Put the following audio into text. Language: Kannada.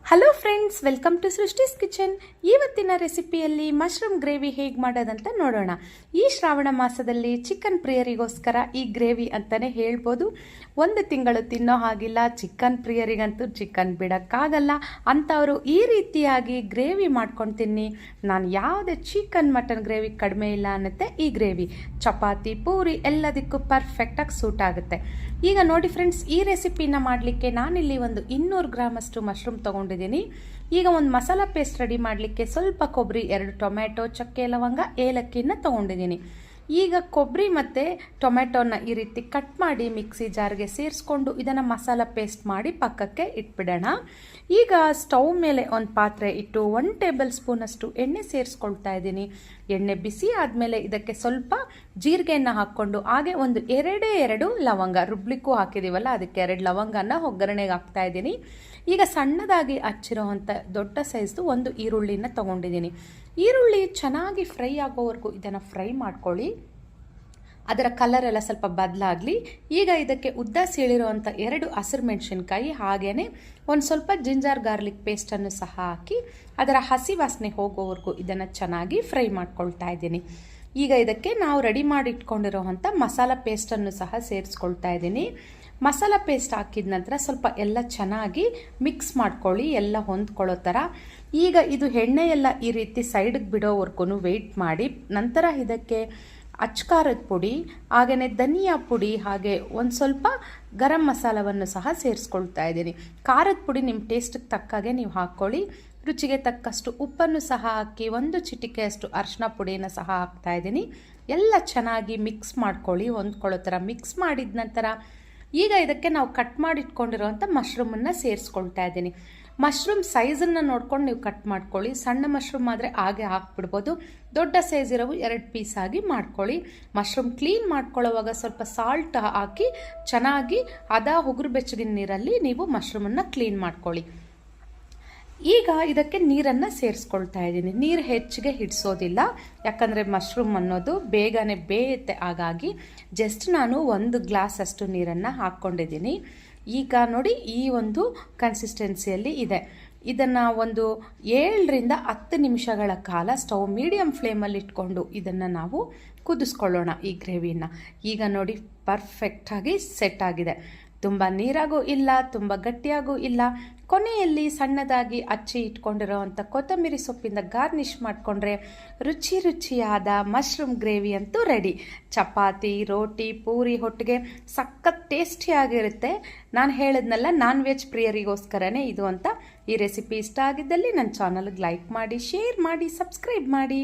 Hello friends, welcome to Srushti's kitchen. ಇವತ್ತಿನ ರೆಸಿಪಿಯಲ್ಲಿ ಮಶ್ರೂಮ್ ಗ್ರೇವಿ ಹೇಗೆ ಮಾಡೋದಂತ ನೋಡೋಣ. ಈ ಶ್ರಾವಣ ಮಾಸದಲ್ಲಿ ಚಿಕನ್ ಪ್ರಿಯರಿಗೋಸ್ಕರ ಈ ಗ್ರೇವಿ ಅಂತಲೇ ಹೇಳ್ಬೋದು. ಒಂದು ತಿಂಗಳು ತಿನ್ನೋ ಹಾಗಿಲ್ಲ. ಚಿಕನ್ ಪ್ರಿಯರಿಗಂತೂ ಚಿಕನ್ ಬಿಡೋಕ್ಕಾಗಲ್ಲ ಅಂಥವರು ಈ ರೀತಿಯಾಗಿ ಗ್ರೇವಿ ಮಾಡ್ಕೊಂಡು ತಿನ್ನಿ. ನಾನು ಯಾವುದೇ ಚಿಕನ್ ಮಟನ್ ಗ್ರೇವಿ ಕಡಿಮೆ ಇಲ್ಲ ಅನ್ನತ್ತೆ. ಈ ಗ್ರೇವಿ ಚಪಾತಿ ಪೂರಿ ಎಲ್ಲದಕ್ಕೂ ಪರ್ಫೆಕ್ಟಾಗಿ ಸೂಟ್ ಆಗುತ್ತೆ. ಈಗ ನೋಡಿ ಫ್ರೆಂಡ್ಸ್, ಈ ರೆಸಿಪಿನ ಮಾಡಲಿಕ್ಕೆ ನಾನಿಲ್ಲಿ ಒಂದು 200 ಗ್ರಾಮಷ್ಟು ಮಶ್ರೂಮ್ ತೊಗೊಂಡಿದ್ದೀನಿ. ಈಗ ಒಂದು ಮಸಾಲ ಪೇಸ್ಟ್ ರೆಡಿ ಮಾಡಲಿಕ್ಕೆ ಸ್ವಲ್ಪ ಕೊಬ್ಬರಿ, 2 ಟೊಮೆಟೊ, ಚಕ್ಕೆ ಲವಂಗ, ಏಲಕ್ಕಿನ ತೊಗೊಂಡಿದ್ದೀನಿ. ಈಗ ಕೊಬ್ಬರಿ ಮತ್ತು ಟೊಮೆಟೊನ ಈ ರೀತಿ ಕಟ್ ಮಾಡಿ ಮಿಕ್ಸಿ ಜಾರ್ಗೆ ಸೇರಿಸ್ಕೊಂಡು ಇದನ್ನು ಮಸಾಲ ಪೇಸ್ಟ್ ಮಾಡಿ ಪಕ್ಕಕ್ಕೆ ಇಟ್ಬಿಡೋಣ. ಈಗ ಸ್ಟವ್ ಮೇಲೆ ಒಂದು ಪಾತ್ರೆ ಇಟ್ಟು 1 ಟೇಬಲ್ ಸ್ಪೂನಷ್ಟು ಎಣ್ಣೆ ಸೇರಿಸ್ಕೊಳ್ತಾ ಇದ್ದೀನಿ. ಎಣ್ಣೆ ಬಿಸಿ ಆದಮೇಲೆ ಇದಕ್ಕೆ ಸ್ವಲ್ಪ ಜೀರಿಗೆಯನ್ನು ಹಾಕ್ಕೊಂಡು ಹಾಗೆ ಒಂದು 2 ಲವಂಗ ರುಬ್ಲಿಕ್ಕೂ ಹಾಕಿದ್ದೀವಲ್ಲ, ಅದಕ್ಕೆ 2 ಲವಂಗನ ಒಗ್ಗರಣೆಗೆ ಹಾಕ್ತಾ ಇದ್ದೀನಿ. ಈಗ ಸಣ್ಣದಾಗಿ ಹಚ್ಚಿರೋವಂಥ ದೊಡ್ಡ ಸೈಜ್ದು ಒಂದು ಈರುಳ್ಳಿನ ತೊಗೊಂಡಿದ್ದೀನಿ. ಈರುಳ್ಳಿ ಚೆನ್ನಾಗಿ ಫ್ರೈ ಆಗೋವರೆಗೂ ಇದನ್ನು ಫ್ರೈ ಮಾಡ್ಕೊಳ್ಳಿ. ಅದರ ಕಲರ್ ಎಲ್ಲ ಸ್ವಲ್ಪ ಬದಲಾಗಲಿ. ಈಗ ಇದಕ್ಕೆ ಉದ್ದ ಸೀಳಿರುವಂಥ 2 ಹಸಿರು ಮೆಣಸಿನ್ಕಾಯಿ ಹಾಗೇನೆ ಒಂದು ಸ್ವಲ್ಪ ಜಿಂಜರ್ ಗಾರ್ಲಿಕ್ ಪೇಸ್ಟನ್ನು ಸಹ ಹಾಕಿ ಅದರ ಹಸಿ ವಾಸನೆ ಹೋಗೋವರೆಗೂ ಇದನ್ನು ಚೆನ್ನಾಗಿ ಫ್ರೈ ಮಾಡ್ಕೊಳ್ತಾ ಇದ್ದೀನಿ. ಈಗ ಇದಕ್ಕೆ ನಾವು ರೆಡಿ ಮಾಡಿ ಇಟ್ಕೊಂಡಿರೋವಂಥ ಮಸಾಲ ಪೇಸ್ಟನ್ನು ಸಹ ಸೇರಿಸ್ಕೊಳ್ತಾ ಇದ್ದೀನಿ. ಮಸಾಲ ಪೇಸ್ಟ್ ಹಾಕಿದ ನಂತರ ಸ್ವಲ್ಪ ಎಲ್ಲ ಚೆನ್ನಾಗಿ ಮಿಕ್ಸ್ ಮಾಡ್ಕೊಳ್ಳಿ, ಎಲ್ಲ ಹೊಂದ್ಕೊಳ್ಳೋ ಥರ. ಈಗ ಇದು ಎಣ್ಣೆ ಎಲ್ಲ ಈ ರೀತಿ ಸೈಡ್ಗೆ ಬಿಡೋವರೆಗೂ ವೆಯ್ಟ್ ಮಾಡಿ. ನಂತರ ಇದಕ್ಕೆ ಅಚ್ಕಾರದ ಪುಡಿ, ಹಾಗೆಯೇ ಧನಿಯಾ ಪುಡಿ, ಹಾಗೆ ಒಂದು ಸ್ವಲ್ಪ ಗರಂ ಮಸಾಲವನ್ನು ಸಹ ಸೇರಿಸ್ಕೊಳ್ತಾ ಇದ್ದೀನಿ. ಖಾರದ ಪುಡಿ ನಿಮ್ಮ ಟೇಸ್ಟಿಗೆ ತಕ್ಕಾಗೆ ನೀವು ಹಾಕ್ಕೊಳ್ಳಿ. ರುಚಿಗೆ ತಕ್ಕಷ್ಟು ಉಪ್ಪನ್ನು ಸಹ ಹಾಕಿ 1 ಚಿಟಿಕೆಯಷ್ಟು ಅರಿಶಿನ ಪುಡಿನ ಸಹ ಹಾಕ್ತಾ ಇದ್ದೀನಿ. ಎಲ್ಲ ಚೆನ್ನಾಗಿ ಮಿಕ್ಸ್ ಮಾಡ್ಕೊಳ್ಳಿ, ಹೊಂದ್ಕೊಳ್ಳೋ ಥರ ಮಿಕ್ಸ್ ಮಾಡಿದ ನಂತರ ಈಗ ಇದಕ್ಕೆ ನಾವು ಕಟ್ ಮಾಡಿ ಇಟ್ಕೊಂಡಿರೋವಂಥ ಮಶ್ರೂಮನ್ನು ಸೇರಿಸ್ಕೊಳ್ತಾ ಇದ್ದೀನಿ. ಮಶ್ರೂಮ್ ಸೈಜನ್ನು ನೋಡ್ಕೊಂಡು ನೀವು ಕಟ್ ಮಾಡ್ಕೊಳ್ಳಿ. ಸಣ್ಣ ಮಶ್ರೂಮ್ ಆದರೆ ಹಾಗೆ ಹಾಕ್ಬಿಡ್ಬೋದು. ದೊಡ್ಡ ಸೈಜ್ ಇರೋವು 2 ಪೀಸ್ ಆಗಿ ಮಾಡ್ಕೊಳ್ಳಿ. ಮಶ್ರೂಮ್ ಕ್ಲೀನ್ ಮಾಡ್ಕೊಳ್ಳೋವಾಗ ಸ್ವಲ್ಪ ಸಾಲ್ಟ್ ಹಾಕಿ ಚೆನ್ನಾಗಿ ಉಗುರು ಬೆಚ್ಚಗಿನ ನೀರಲ್ಲಿ ನೀವು ಮಶ್ರೂಮನ್ನು ಕ್ಲೀನ್ ಮಾಡ್ಕೊಳ್ಳಿ. ಈಗ ಇದಕ್ಕೆ ನೀರನ್ನು ಸೇರಿಸ್ಕೊಳ್ತಾ ಇದ್ದೀನಿ. ನೀರು ಹೆಚ್ಚಿಗೆ ಹಿಡಿಸೋದಿಲ್ಲ, ಯಾಕಂದರೆ ಮಶ್ರೂಮ್ ಅನ್ನೋದು ಬೇಗನೆ ಬೇಯುತ್ತೆ. ಹಾಗಾಗಿ ಜಸ್ಟ್ ನಾನು 1 ಗ್ಲಾಸ್ ಅಷ್ಟು ನೀರನ್ನು ಹಾಕ್ಕೊಂಡಿದ್ದೀನಿ. ಈಗ ನೋಡಿ ಈ ಒಂದು ಕನ್ಸಿಸ್ಟೆನ್ಸಿಯಲ್ಲಿ ಇದೆ. ಇದನ್ನು ಒಂದು 7 ರಿಂದ 10 ನಿಮಿಷಗಳ ಕಾಲ ಸ್ಟವ್ ಮೀಡಿಯಂ ಫ್ಲೇಮಲ್ಲಿ ಇಟ್ಕೊಂಡು ಇದನ್ನು ನಾವು ಕುದಿಸ್ಕೊಳ್ಳೋಣ ಈ ಗ್ರೇವಿನ. ಈಗ ನೋಡಿ ಪರ್ಫೆಕ್ಟಾಗಿ ಸೆಟ್ ಆಗಿದೆ. ತುಂಬ ನೀರಾಗೂ ಇಲ್ಲ, ತುಂಬ ಗಟ್ಟಿಯಾಗೂ ಇಲ್ಲ. ಕೊನೆಯಲ್ಲಿ ಸಣ್ಣದಾಗಿ ಹಚ್ಚಿ ಇಟ್ಕೊಂಡಿರೋವಂಥ ಕೊತ್ತಂಬರಿ ಸೊಪ್ಪಿಂದ ಗಾರ್ನಿಷ್ ಮಾಡಿಕೊಂಡ್ರೆ ರುಚಿಯಾದ ಮಶ್ರೂಮ್ ಗ್ರೇವಿ ಅಂತೂ ರೆಡಿ. ಚಪಾತಿ, ರೋಟಿ, ಪೂರಿ ಹೊಟ್ಟಿಗೆ ಸಖತ್ ಟೇಸ್ಟಿಯಾಗಿರುತ್ತೆ. ನಾನು ಹೇಳಿದ್ನಲ್ಲ, ನಾನ್ ವೆಜ್ ಪ್ರಿಯರಿಗೋಸ್ಕರನೇ ಇದು ಅಂತ. ಈ ರೆಸಿಪಿ ಇಷ್ಟ ಆಗಿದ್ದಲ್ಲಿ ನನ್ನ ಚಾನಲ್ಗೆ ಲೈಕ್ ಮಾಡಿ, ಶೇರ್ ಮಾಡಿ, ಸಬ್ಸ್ಕ್ರೈಬ್ ಮಾಡಿ.